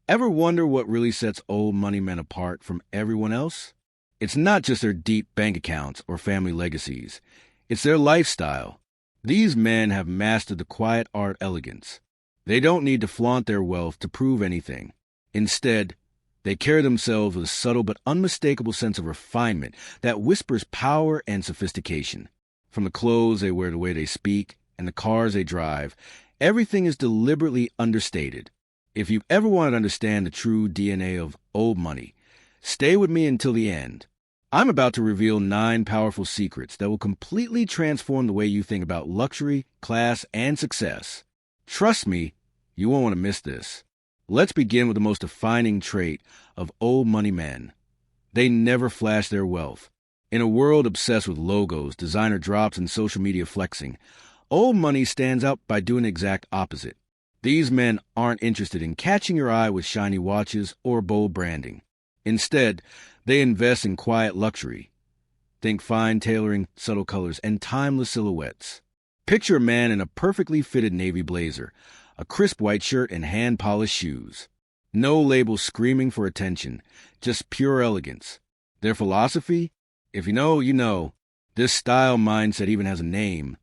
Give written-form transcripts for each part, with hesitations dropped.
Ever wonder what really sets old money men apart from everyone else? It's not just their deep bank accounts or family legacies. It's their lifestyle. These men have mastered the quiet art elegance. They don't need to flaunt their wealth to prove anything. Instead, they carry themselves with a subtle but unmistakable sense of refinement that whispers power and sophistication. From the clothes they wear to the way they speak and the cars they drive, everything is deliberately understated. If you've ever wanted to understand the true DNA of old money, stay with me until the end. I'm about to reveal 9 powerful secrets that will completely transform the way you think about luxury, class, and success. Trust me, you won't want to miss this. Let's begin with the most defining trait of old money men. They never flash their wealth. In a world obsessed with logos, designer drops, and social media flexing, old money stands out by doing the exact opposite. These men aren't interested in catching your eye with shiny watches or bold branding. Instead, they invest in quiet luxury. Think fine tailoring, subtle colors, and timeless silhouettes. Picture a man in a perfectly fitted navy blazer, a crisp white shirt, and hand-polished shoes. No labels screaming for attention, just pure elegance. Their philosophy? If you know, you know. This style mindset even has a name.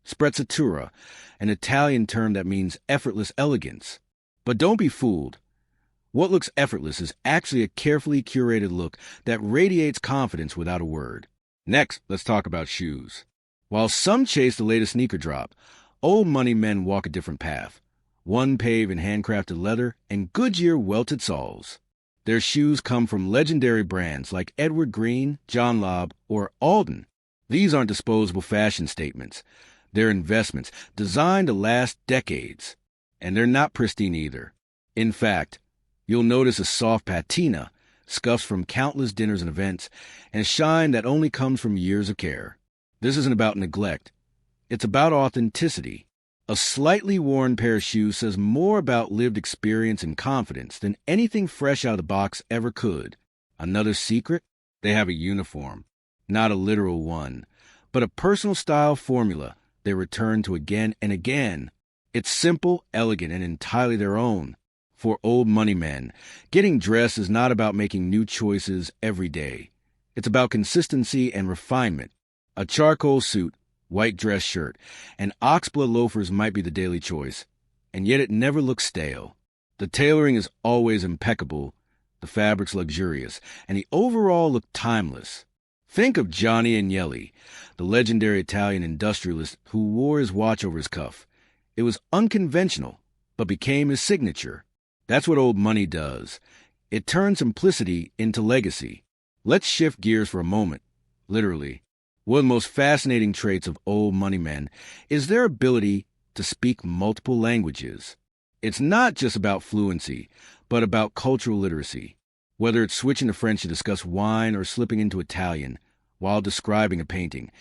Sprezzatura, an Italian term that means effortless elegance. But don't be fooled. What looks effortless is actually a carefully curated look that radiates confidence without a word. Next, let's talk about shoes. While some chase the latest sneaker drop, old money men walk a different path. One paved in handcrafted leather and Goodyear welted soles. Their shoes come from legendary brands like Edward Green, John Lobb, or Alden. These aren't disposable fashion statements. They're investments designed to last decades. And they're not pristine either. In fact, you'll notice a soft patina, scuffs from countless dinners and events, and shine that only comes from years of care. This isn't about neglect. It's about authenticity. A slightly worn pair of shoes says more about lived experience and confidence than anything fresh out of the box ever could. Another secret? They have a uniform. Not a literal one, but a personal style formula they return to again and again. It's simple, elegant, and entirely their own. For old money men, getting dressed is not about making new choices every day. It's about consistency and refinement. A charcoal suit, white dress shirt, and oxblood loafers might be the daily choice, and yet it never looks stale. The tailoring is always impeccable, the fabric's luxurious, and the overall look timeless. Think of Gianni Agnelli, the legendary Italian industrialist who wore his watch over his cuff. It was unconventional, but became his signature. That's what old money does. It turns simplicity into legacy. Let's shift gears for a moment, literally. One of the most fascinating traits of old money men is their ability to speak multiple languages. It's not just about fluency, but about cultural literacy. Whether it's switching to French to discuss wine or slipping into Italian while describing a painting,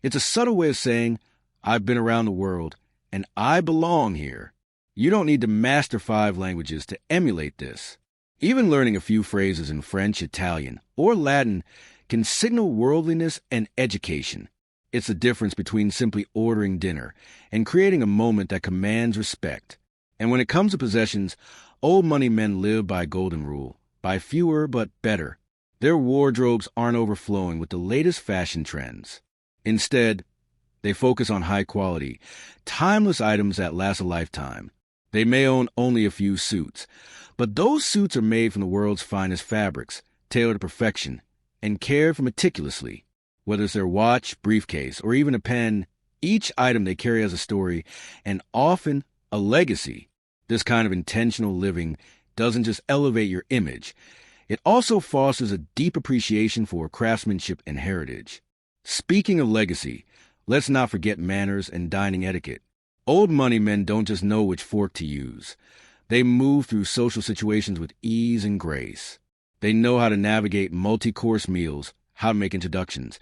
it's a subtle way of saying, I've been around the world, and I belong here. You don't need to master 5 languages to emulate this. Even learning a few phrases in French, Italian, or Latin can signal worldliness and education. It's the difference between simply ordering dinner and creating a moment that commands respect. And when it comes to possessions, old money men live by a golden rule. Buy fewer but better. Their wardrobes aren't overflowing with the latest fashion trends. Instead, they focus on high quality, timeless items that last a lifetime. They may own only a few suits, but those suits are made from the world's finest fabrics, tailored to perfection, and cared for meticulously. Whether it's their watch, briefcase, or even a pen, each item they carry has a story, and often a legacy. This kind of intentional living doesn't just elevate your image, it also fosters a deep appreciation for craftsmanship and heritage. Speaking of legacy, let's not forget manners and dining etiquette. Old money men don't just know which fork to use. They move through social situations with ease and grace. They know how to navigate multi-course meals, how to make introductions,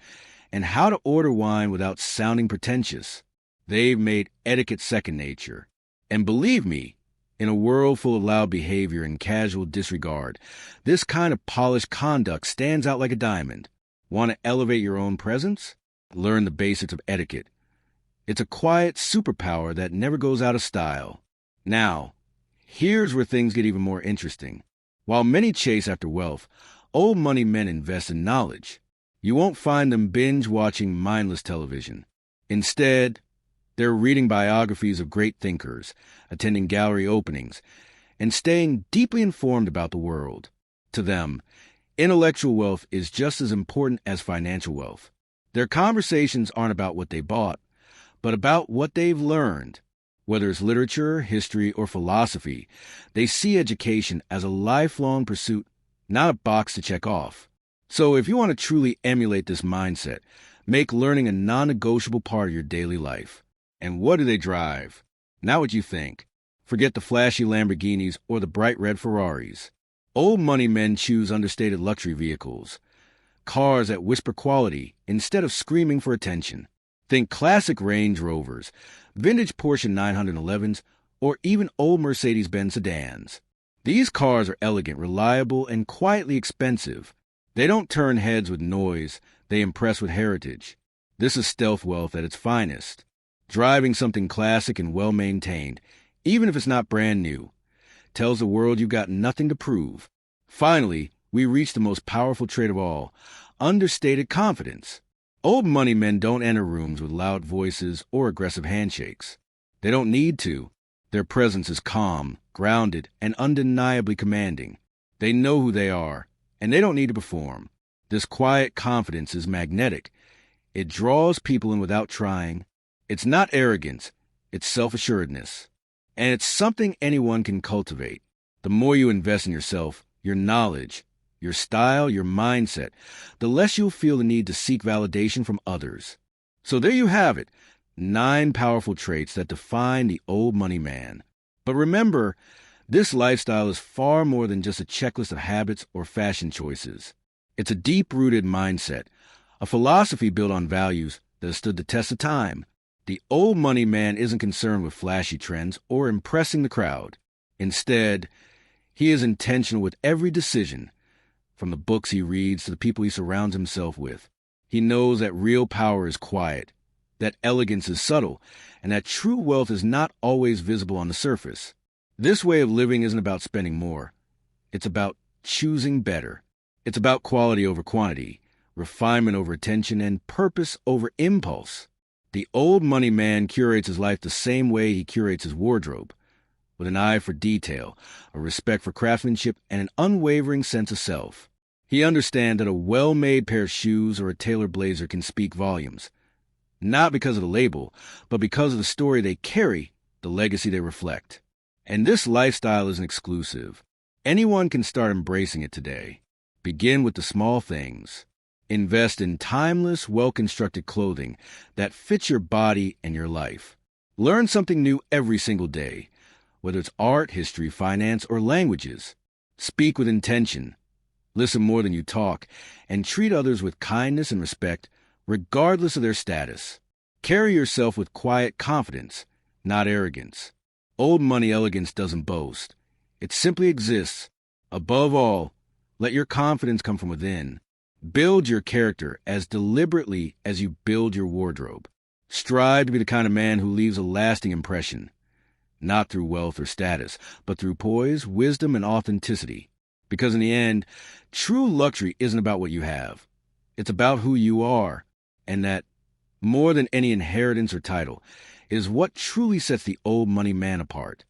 and how to order wine without sounding pretentious. They've made etiquette second nature. And believe me, in a world full of loud behavior and casual disregard, this kind of polished conduct stands out like a diamond. Want to elevate your own presence? Learn the basics of etiquette. It's a quiet superpower that never goes out of style. Now, here's where things get even more interesting. While many chase after wealth, old money men invest in knowledge. You won't find them binge-watching mindless television. Instead, they're reading biographies of great thinkers, attending gallery openings, and staying deeply informed about the world. To them, intellectual wealth is just as important as financial wealth. Their conversations aren't about what they bought, but about what they've learned. Whether it's literature, history, or philosophy, they see education as a lifelong pursuit, not a box to check off. So if you want to truly emulate this mindset, make learning a non-negotiable part of your daily life. And what do they drive? Not what you think. Forget the flashy Lamborghinis or the bright red Ferraris. Old money men choose understated luxury vehicles, cars that whisper quality instead of screaming for attention. Think classic Range Rovers, vintage Porsche 911s, or even old Mercedes-Benz sedans. These cars are elegant, reliable, and quietly expensive. They don't turn heads with noise, they impress with heritage. This is stealth wealth at its finest. Driving something classic and well-maintained, even if it's not brand new, tells the world you've got nothing to prove. Finally, we reach the most powerful trait of all, understated confidence. Old money men don't enter rooms with loud voices or aggressive handshakes. They don't need to. Their presence is calm, grounded, and undeniably commanding. They know who they are, and they don't need to perform. This quiet confidence is magnetic. It draws people in without trying. It's not arrogance, it's self-assuredness. And it's something anyone can cultivate. The more you invest in yourself, your knowledge, your style, your mindset, the less you'll feel the need to seek validation from others. So there you have it, 9 powerful traits that define the old money man. But remember, this lifestyle is far more than just a checklist of habits or fashion choices. It's a deep-rooted mindset, a philosophy built on values that have stood the test of time. The old money man isn't concerned with flashy trends or impressing the crowd. Instead, he is intentional with every decision, from the books he reads to the people he surrounds himself with. He knows that real power is quiet, that elegance is subtle, and that true wealth is not always visible on the surface. This way of living isn't about spending more. It's about choosing better. It's about quality over quantity, refinement over attention, and purpose over impulse. The old money man curates his life the same way he curates his wardrobe, with an eye for detail, a respect for craftsmanship, and an unwavering sense of self. He understands that a well-made pair of shoes or a tailored blazer can speak volumes, not because of the label, but because of the story they carry, the legacy they reflect. And this lifestyle isn't exclusive. Anyone can start embracing it today. Begin with the small things. Invest in timeless, well-constructed clothing that fits your body and your life. Learn something new every single day, whether it's art, history, finance, or languages. Speak with intention. Listen more than you talk, and treat others with kindness and respect, regardless of their status. Carry yourself with quiet confidence, not arrogance. Old money elegance doesn't boast. It simply exists. Above all, let your confidence come from within. Build your character as deliberately as you build your wardrobe. Strive to be the kind of man who leaves a lasting impression, not through wealth or status, but through poise, wisdom, and authenticity. Because in the end, true luxury isn't about what you have. It's about who you are, and that, more than any inheritance or title, is what truly sets the old money man apart.